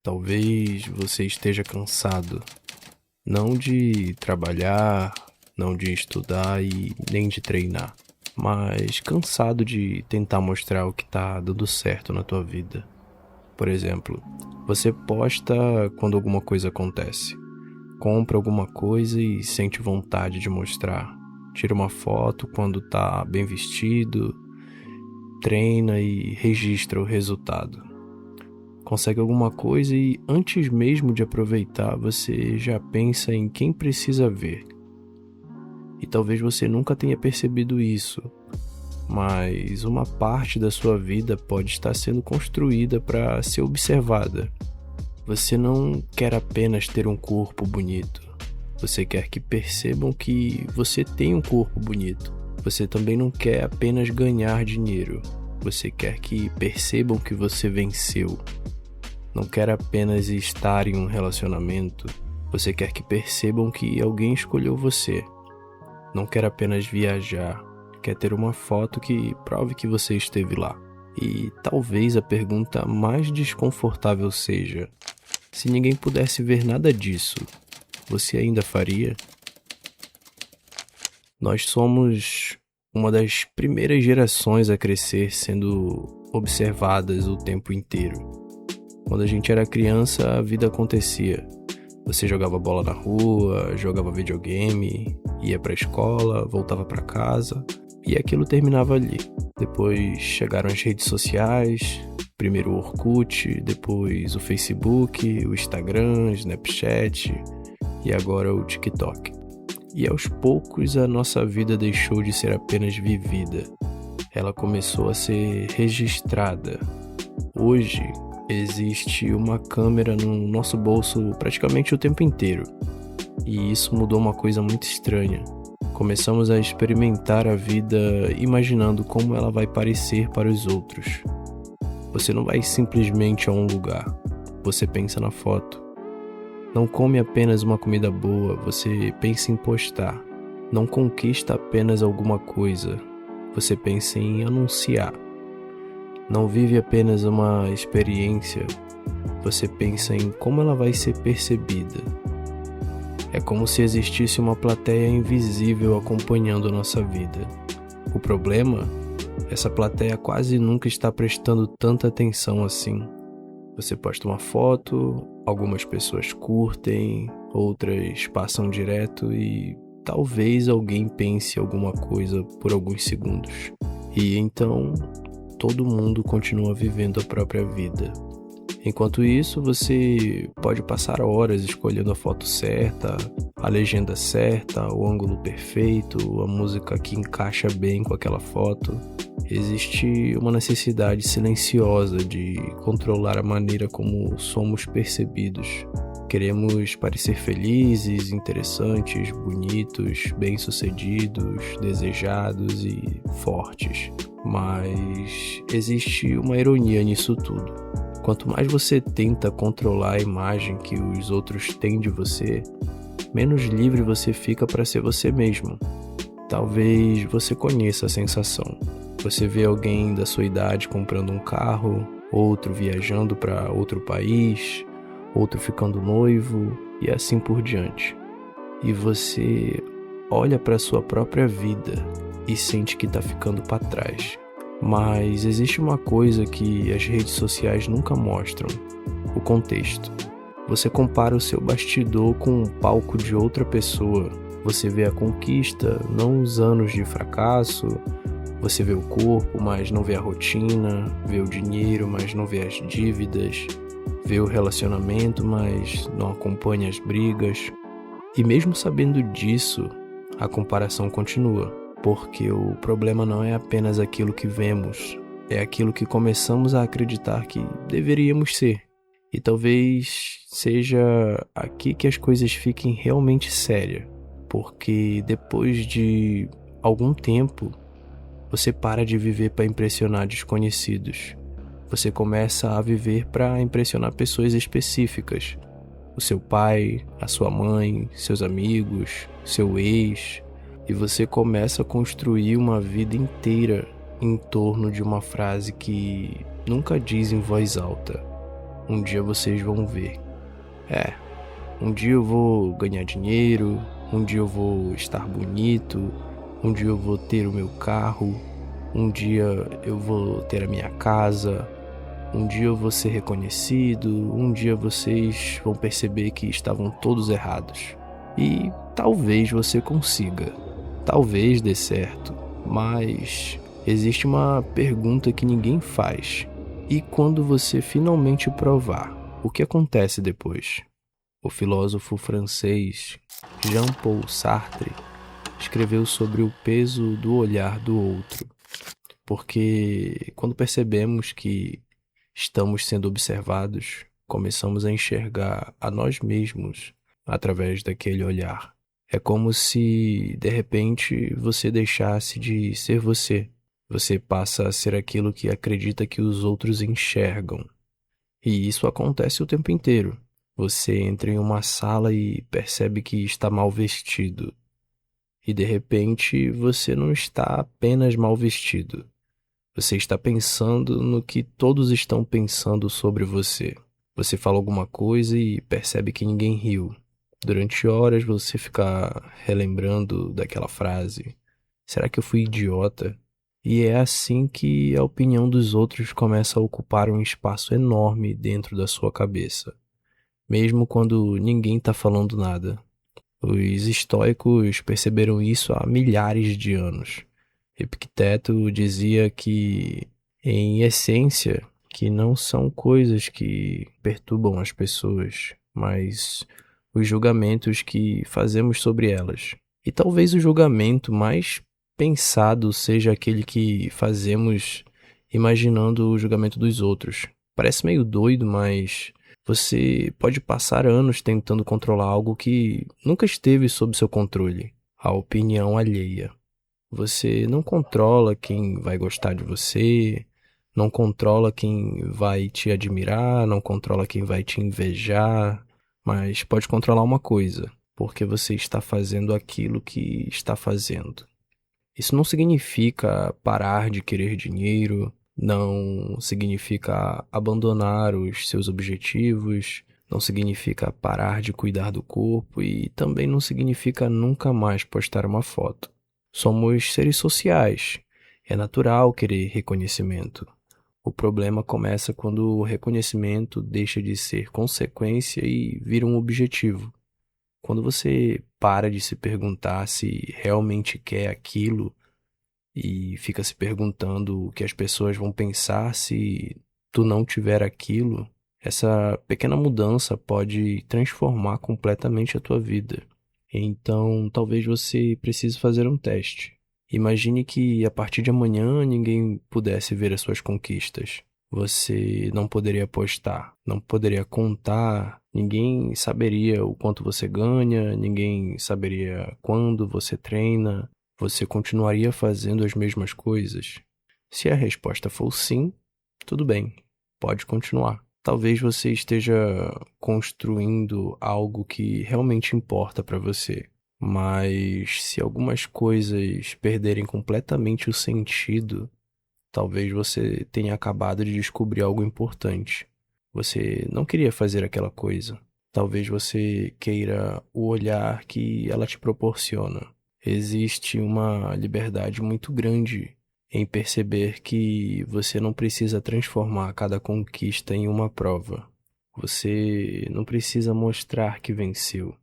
Talvez você esteja cansado, não de trabalhar, não de estudar e nem de treinar, mas cansado de tentar mostrar o que está dando certo na tua vida. Por exemplo, você posta quando alguma coisa acontece, compra alguma coisa e sente vontade de mostrar, tira uma foto quando está bem vestido, treina e registra o resultado. Consegue alguma coisa e antes mesmo de aproveitar, você já pensa em quem precisa ver. E talvez você nunca tenha percebido isso, mas uma parte da sua vida pode estar sendo construída para ser observada. Você não quer apenas ter um corpo bonito. Você quer que percebam que você tem um corpo bonito. Você também não quer apenas ganhar dinheiro. Você quer que percebam que você venceu. Não quer apenas estar em um relacionamento. Você quer que percebam que alguém escolheu você. Não quer apenas viajar. Quer ter uma foto que prove que você esteve lá. E talvez a pergunta mais desconfortável seja: se ninguém pudesse ver nada disso, você ainda faria? Nós somos uma das primeiras gerações a crescer sendo observadas o tempo inteiro. Quando a gente era criança, a vida acontecia. Você jogava bola na rua, jogava videogame, ia pra escola, voltava pra casa e aquilo terminava ali. Depois chegaram as redes sociais, primeiro o Orkut, depois o Facebook, o Instagram, o Snapchat e agora o TikTok. E aos poucos a nossa vida deixou de ser apenas vivida. Ela começou a ser registrada. Hoje existe uma câmera no nosso bolso praticamente o tempo inteiro. E isso mudou uma coisa muito estranha. Começamos a experimentar a vida imaginando como ela vai parecer para os outros. Você não vai simplesmente a um lugar. Você pensa na foto. Não come apenas uma comida boa, você pensa em postar. Não conquista apenas alguma coisa, você pensa em anunciar. Não vive apenas uma experiência, você pensa em como ela vai ser percebida. É como se existisse uma plateia invisível acompanhando a nossa vida. O problema? Essa plateia quase nunca está prestando tanta atenção assim. Você posta uma foto, algumas pessoas curtem, outras passam direto e talvez alguém pense alguma coisa por alguns segundos. E então todo mundo continua vivendo a própria vida. Enquanto isso, você pode passar horas escolhendo a foto certa, a legenda certa, o ângulo perfeito, a música que encaixa bem com aquela foto. Existe uma necessidade silenciosa de controlar a maneira como somos percebidos. Queremos parecer felizes, interessantes, bonitos, bem-sucedidos, desejados e fortes. Mas existe uma ironia nisso tudo. Quanto mais você tenta controlar a imagem que os outros têm de você, menos livre você fica para ser você mesmo. Talvez você conheça a sensação. Você vê alguém da sua idade comprando um carro, outro viajando para outro país, outro ficando noivo e assim por diante. E você olha para sua própria vida e sente que está ficando para trás. Mas existe uma coisa que as redes sociais nunca mostram: o contexto. Você compara o seu bastidor com o palco de outra pessoa. Você vê a conquista, não os anos de fracasso. Você vê o corpo, mas não vê a rotina. Vê o dinheiro, mas não vê as dívidas. Vê o relacionamento, mas não acompanha as brigas. E mesmo sabendo disso, a comparação continua. Porque o problema não é apenas aquilo que vemos, é aquilo que começamos a acreditar que deveríamos ser. E talvez seja aqui que as coisas fiquem realmente sérias, porque depois de algum tempo, você para de viver para impressionar desconhecidos. Você começa a viver para impressionar pessoas específicas. O seu pai, a sua mãe, seus amigos, seu ex. E você começa a construir uma vida inteira em torno de uma frase que nunca diz em voz alta: Um dia vocês vão ver. É, um dia eu vou ganhar dinheiro, um dia eu vou estar bonito, um dia eu vou ter o meu carro, um dia eu vou ter a minha casa, um dia eu vou ser reconhecido, um dia vocês vão perceber que estavam todos errados. E talvez você consiga, talvez dê certo, mas existe uma pergunta que ninguém faz. E quando você finalmente provar, o que acontece depois? O filósofo francês Jean-Paul Sartre escreveu sobre o peso do olhar do outro, porque quando percebemos que estamos sendo observados, começamos a enxergar a nós mesmos através daquele olhar. É como se, de repente, você deixasse de ser você. Você passa a ser aquilo que acredita que os outros enxergam. E isso acontece o tempo inteiro. Você entra em uma sala e percebe que está mal vestido. E de repente você não está apenas mal vestido. Você está pensando no que todos estão pensando sobre você. Você fala alguma coisa e percebe que ninguém riu. Durante horas você fica relembrando daquela frase. Será que eu fui idiota? E é assim que a opinião dos outros começa a ocupar um espaço enorme dentro da sua cabeça, mesmo quando ninguém está falando nada. Os estoicos perceberam isso há milhares de anos. Epicteto dizia que, em essência, que não são coisas que perturbam as pessoas, mas os julgamentos que fazemos sobre elas. E talvez o julgamento mais pensado seja aquele que fazemos imaginando o julgamento dos outros. Parece meio doido, mas você pode passar anos tentando controlar algo que nunca esteve sob seu controle, a opinião alheia. Você não controla quem vai gostar de você, não controla quem vai te admirar, não controla quem vai te invejar, mas pode controlar uma coisa, porque você está fazendo aquilo que está fazendo. Isso não significa parar de querer dinheiro, não significa abandonar os seus objetivos, não significa parar de cuidar do corpo e também não significa nunca mais postar uma foto. Somos seres sociais. É natural querer reconhecimento. O problema começa quando o reconhecimento deixa de ser consequência e vira um objetivo. Quando você para de se perguntar se realmente quer aquilo e fica se perguntando o que as pessoas vão pensar se tu não tiver aquilo, essa pequena mudança pode transformar completamente a tua vida. Então, talvez você precise fazer um teste. Imagine que a partir de amanhã ninguém pudesse ver as suas conquistas. Você não poderia postar, não poderia contar, ninguém saberia o quanto você ganha, ninguém saberia quando você treina. Você continuaria fazendo as mesmas coisas? Se a resposta for sim, tudo bem, pode continuar. Talvez você esteja construindo algo que realmente importa para você. Mas se algumas coisas perderem completamente o sentido, talvez você tenha acabado de descobrir algo importante. Você não queria fazer aquela coisa. Talvez você queira o olhar que ela te proporciona. Existe uma liberdade muito grande em perceber que você não precisa transformar cada conquista em uma prova. Você não precisa mostrar que venceu.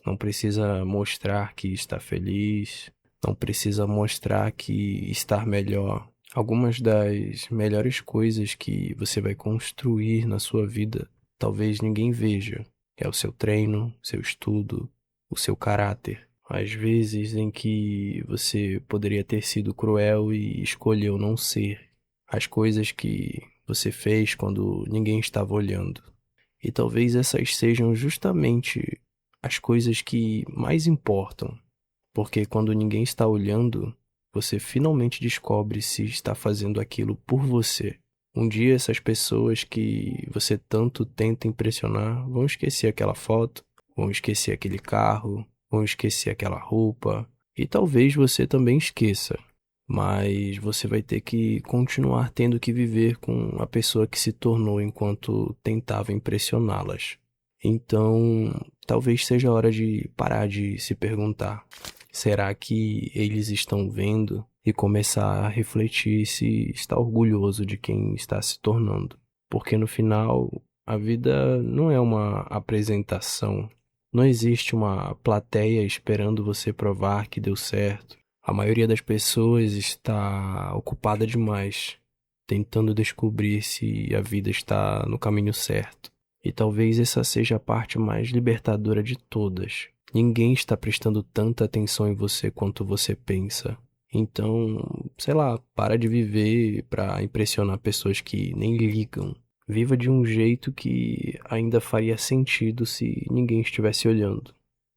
Não precisa mostrar que está feliz. Não precisa mostrar que está melhor. Algumas das melhores coisas que você vai construir na sua vida, talvez ninguém veja. É o seu treino, seu estudo, o seu caráter. Às vezes em que você poderia ter sido cruel e escolheu não ser. As coisas que você fez quando ninguém estava olhando. E talvez essas sejam justamente as coisas que mais importam. Porque quando ninguém está olhando, você finalmente descobre se está fazendo aquilo por você. Um dia essas pessoas que você tanto tenta impressionar vão esquecer aquela foto, vão esquecer aquele carro, vão esquecer aquela roupa, e talvez você também esqueça. mas você vai ter que continuar tendo que viver com a pessoa que se tornou enquanto tentava impressioná-las. Então, talvez seja hora de parar de se perguntar: será que eles estão vendo? E começar a refletir se está orgulhoso de quem está se tornando. Porque no final, a vida não é uma apresentação. Não existe uma plateia esperando você provar que deu certo. A maioria das pessoas está ocupada demais, tentando descobrir se a vida está no caminho certo. E talvez essa seja a parte mais libertadora de todas. Ninguém está prestando tanta atenção em você quanto você pensa. Então, sei lá, para de viver para impressionar pessoas que nem ligam. Viva de um jeito que ainda faria sentido se ninguém estivesse olhando.